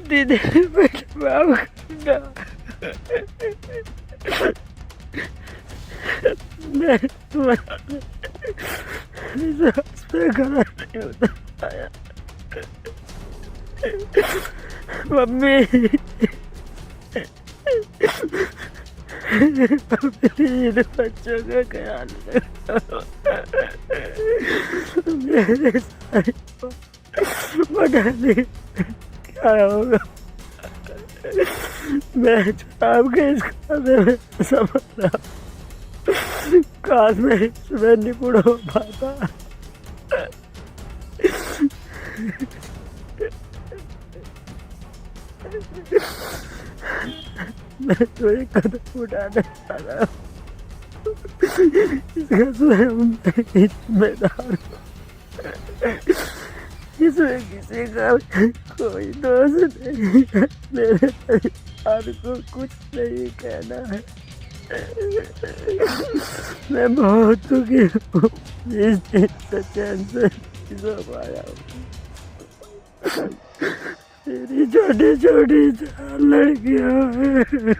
दीदी मेरे बाप का मैं तुम्हारे विश्वास पे खड़ा नहीं होता आया। मम्मी मेरे बच्चों का ख्याल रखो। मेरे सारे पता नहीं क्या होगा। मैं आपके इस खाते में समझ रहा काश मैं इसमें निपुण हो पाता। मैं तो एक कदम उठाने वाला हूँ, इसका स्वयं मैं ही जिम्मेदार हूँ। इसमें किसी का कोई दोष नहीं है, मेरे परिवार को कुछ नहीं कहना है। मैं बहुत दुखी हूँ, इस चीज से चैन से नहीं सो पाया हूँ। मेरी छोटी छोटी 4 लड़कियां हैं।